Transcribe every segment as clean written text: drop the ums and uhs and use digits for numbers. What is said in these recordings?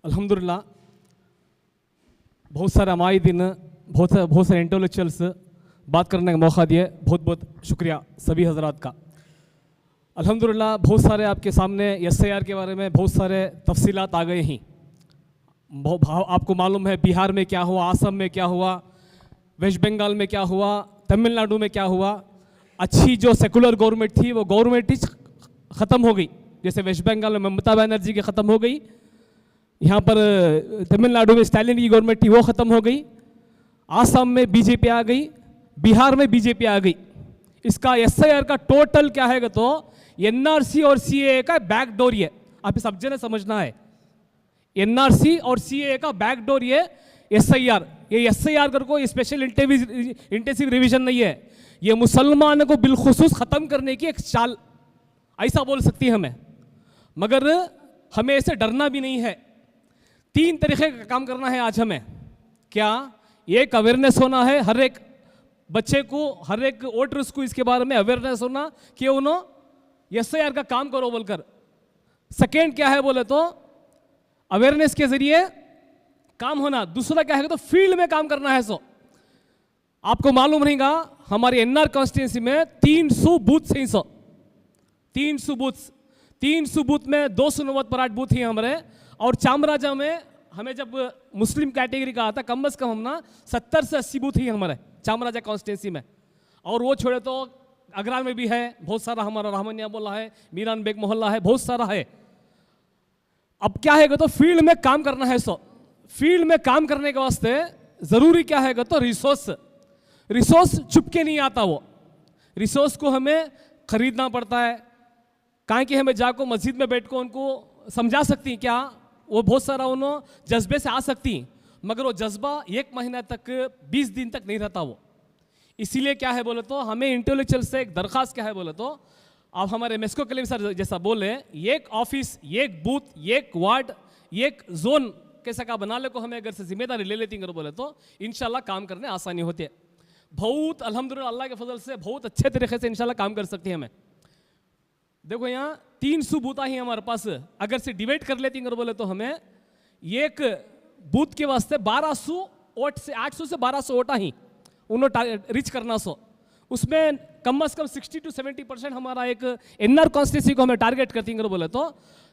अल्हम्दुलिल्लाह बहुत सारे अमायदीन बहुत सारे इंटेलेक्चुअल्स बात करने का मौका दिए, बहुत बहुत शुक्रिया सभी हजरात का। अल्हम्दुलिल्लाह बहुत सारे आपके सामने SIR के बारे में बहुत सारे तफसीलात आ गए हैं। आपको मालूम है बिहार में क्या हुआ, आसम में क्या हुआ, वेस्ट बंगाल में क्या हुआ, तमिलनाडु में क्या हुआ। अच्छी जो सेकुलर गवर्नमेंट थी वो गवर्नमेंट ही ख़त्म हो गई। जैसे वेस्ट बंगाल में ममता बनर्जी की ख़त्म हो गई, यहाँ पर तमिलनाडु में स्टालिन की गवर्नमेंट थी वो ख़त्म हो गई, आसाम में बीजेपी आ गई, बिहार में बीजेपी आ गई। इसका SIR का टोटल क्या है तो NRC और CAA का बैकडोर है। आप सब जने समझना है, NRC और CAA का बैकडोर ये SIR। ये SIR कर को स्पेशल इंटेंसिव रिवीजन नहीं है, ये मुसलमानों को बिलखुसूस ख़त्म करने की एक चाल ऐसा बोल सकती है हमें। मगर हमें ऐसे डरना भी नहीं है। 3 तरीके का काम करना है आज हमें। क्या? एक अवेयरनेस होना है, हर एक बच्चे को, हर एक वोटर्स को इसके बारे में अवेयरनेस होना कि उन्होंने SIR का काम करो बोलकर। सेकेंड क्या है बोले तो अवेयरनेस के जरिए काम होना। दूसरा क्या है तो फील्ड में काम करना है। आपको मालूम रहेगा हमारे NR कॉन्स्टिट्यूंसी में 300 बूथ हैं। 300 बूथ में 298 बूथ हैं हमारे। और चामराजा में हमें जब मुस्लिम कैटेगरी का आता कम से कम हम ना 70 से 80 बूथ ही हमारे चामराजा कॉन्स्टिट्यूंसी में। और वो छोड़े तो अगरार में भी है बहुत सारा, हमारा रहमानिया मोहल्ला है, मीरान बेग मोहल्ला है, बहुत सारा है। अब क्या है तो फील्ड में काम करना है। फील्ड में काम करने के वास्ते जरूरी क्या है तो रिसोर्स चुपके नहीं आता। वो रिसोर्स को हमें खरीदना पड़ता है। कहाँ कि हमें जाकर मस्जिद में बैठ कर उनको समझा सकती क्या, वो बहुत सारा उन्होंने जज्बे से आ सकती, मगर वो जज्बा 1 महीना तक 20 दिन तक नहीं रहता वो। इसीलिए क्या है बोले तो हमें इंटेलेक्चुअल से एक दरख्वास्त क्या है बोले तो आप हमारे मेस्को कलीम सर जैसा बोले, एक ऑफिस, एक बूथ, एक वार्ड, एक जोन कैसा का बना ले को हमें अगर से जिम्मेदारी ले लेती बोले तो इंशाल्लाह काम करने आसानी होती है। बहुत अल्हम्दुलिल्लाह अल्लाह के फजल से बहुत अच्छे तरीके से इंशाल्लाह काम कर सकती है हमें। देखो यहाँ 300 बूथा ही हमारे पास, अगर से डिवाइड कर लेती बोले तो हमें एक बूथ के वास्ते 1200 वोट से 800 से 1200 वोटा ही उन्होंने रिच करना। उसमें कम से कम 60 to 70% हमारा एक NR कॉन्स्टिट्यूंसी को हमें टारगेट करती बोले तो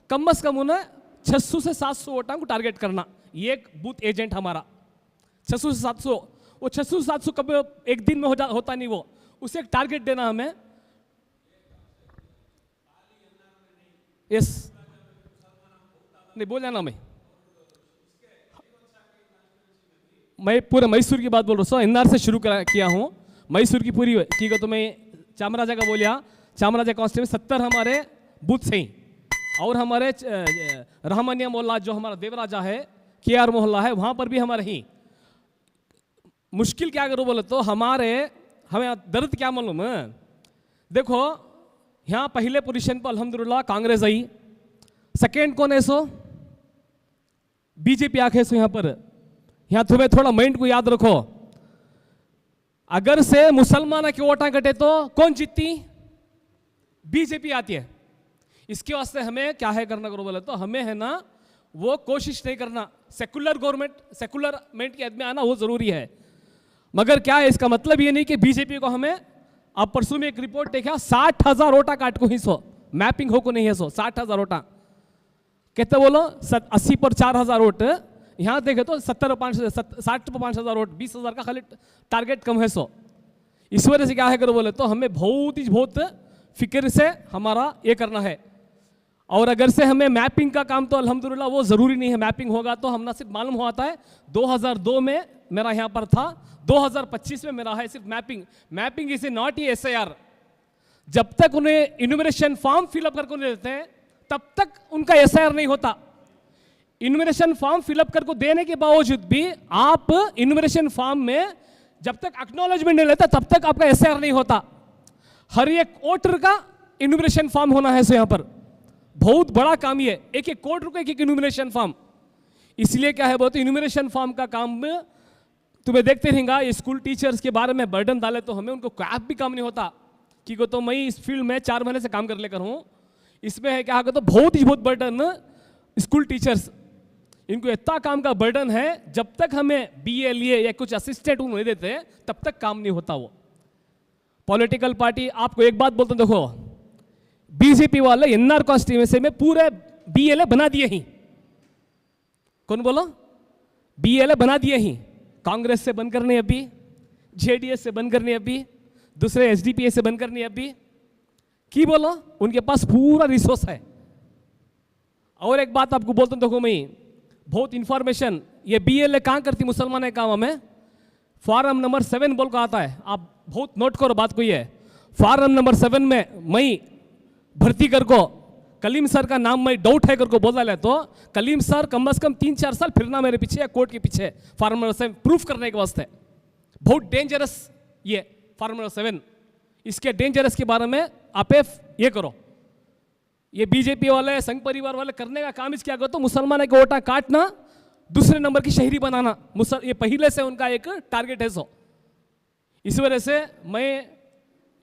कम से कम उन्हें 600 से 700 वोटा को टारगेट करना। एक बूथ एजेंट हमारा 600 से 700, वो 600 से 700 कब एक दिन में होता नहीं, वो उसे एक टारगेट देना हमें। यस नहीं बोला ना, मैं पूरे मैसूर की बात बोल रहा हूँ। NR से शुरू किया हूँ, मैसूर की पूरी की तो मैं चामराजा का बोलिया। चामराजा कॉन्स्टिट्यूंसी 70 हमारे बूथ हैं। और हमारे रहमानिया मोहल्ला जो हमारा देवराजा है, KR मोहल्ला है, वहाँ पर भी हमारे ही। मुश्किल क्या करो बोले तो हमें दर्द क्या मालूम है। देखो यहाँ पहले पोजीशन पर अल्हम्दुलिल्लाह कांग्रेस आई, सेकेंड कौन है बीजेपी आखे यहाँ पर। यहाँ तुम्हें थोड़ा माइंड को याद रखो, अगर से मुसलमान के वोटा कटे तो कौन जीतती? बीजेपी आती है। इसके वास्ते हमें क्या है करना करो बोले तो हमें है ना वो कोशिश नहीं करना। सेकुलर गवर्नमेंट के आदमी आना वो जरूरी है, मगर क्या है इसका मतलब ये नहीं कि बीजेपी को हमें। अब परसों में एक रिपोर्ट देखा 60,000 वोटा काट को ही मैपिंग हो को नहीं है 60,000 वोटा कहते बोलो 80 पर 4,000 वोट। यहाँ देखे तो 60 पर 5,000 वोट, 20,000 का खाली टारगेट कम है। इस वजह से क्या है करो बोले तो हमें बहुत फिक्र से हमारा ये करना है। और अगर से हमें मैपिंग का काम तो अल्हम्दुलिल्लाह वो ज़रूरी नहीं है। मैपिंग होगा तो हम ना सिर्फ मालूम होता है 2002 में मेरा यहाँ पर था, 2025 में मेरा है सिर्फ मैपिंग इज नॉट ये SIR। जब तक उन्हें इन्यूमरेशन फॉर्म फिलअप करके देते हैं तब तक उनका SIR नहीं होता। इन्यूमरेशन फॉर्म फिलअप करके देने के बावजूद भी आप इन्यूमरेशन फॉर्म में जब तक एक्नॉलेजमेंट नहीं लेता तब तक आपका SIR नहीं होता। हर एक वोटर का इन्यूमरेशन फॉर्म होना है। यहाँ पर बहुत बड़ा काम ये, एक वोटर को एक इन्यूमरेशन फॉर्म। इसलिए क्या है बहुत इन्यूमरेशन फॉर्म का काम तुम्हें देखते रहेगा। स्कूल टीचर्स के बारे में बर्डन डाले तो हमें उनको कोई भी काम नहीं होता कि तो मैं इस फील्ड में 4 महीने से काम कर लेकर हूँ। इसमें है क्या तो बहुत बर्डन स्कूल टीचर्स इनको इतना काम का बर्डन है, जब तक हमें BLA या कुछ असिस्टेंट नहीं देते तब तक काम नहीं होता। वो पॉलिटिकल पार्टी, आपको एक बात बोलता हूं, देखो बीजेपी वाले NR कॉन्स्टिट्यूएंसी में पूरे BLA बना दिए ही। कौन बोलो? BLA बना दिए ही। कांग्रेस से बंद करनी अभी, JDS से बंद करनी अभी, दूसरे SDPA से बंद करनी अभी, की बोलो, उनके पास पूरा रिसोर्स है। और एक बात आपको बोलता हूं, देखो मैं बहुत इंफॉर्मेशन, ये BLA कहां करती मुसलमान है काम हमें, फॉर्म नंबर 7 बोल का आता है, आप बहुत नोट करो बात को। ये फॉर्म नंबर 7 में मैं भर्ती कर को कलीम सर का नाम मैं डाउट है करको बोला ले, तो कलीम सर कम से कम 3-4 साल फिरना मेरे पीछे, कोर्ट के पीछे, फॉर्म नंबर 7 प्रूफ करने के वास्ते। बहुत डेंजरस ये फॉर्म नंबर 7। इसके डेंजरस के बारे में आप ये करो। ये बीजेपी वाले, संघ परिवार वाले करने का काम क्या करो, तो मुसलमान के वोटा काटना, दूसरे नंबर की शहरी बनाना, ये पहले से उनका एक टारगेट है। सो इस वजह से मैं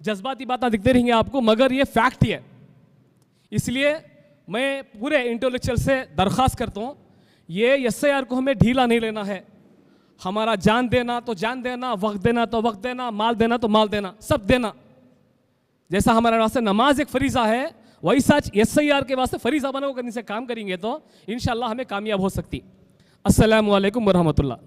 जज्बाती बातें दिखते रहेंगे आपको, मगर ये फैक्ट ही है। इसलिए मैं पूरे इंटेलेक्चुअल से दरख्वास्त करता हूँ, ये SIR को हमें ढीला नहीं लेना है। हमारा जान देना तो जान देना, वक्त देना तो वक्त देना, माल देना तो माल देना, सब देना। जैसा हमारे वास्ते नमाज एक फरीजा है, वैसा SIR के वास्ते फरीजा बना करने से काम करेंगे तो इंशाल्लाह हमें कामयाब हो सकती। अस्सलामु अलैकुम वरहमतुल्लाह।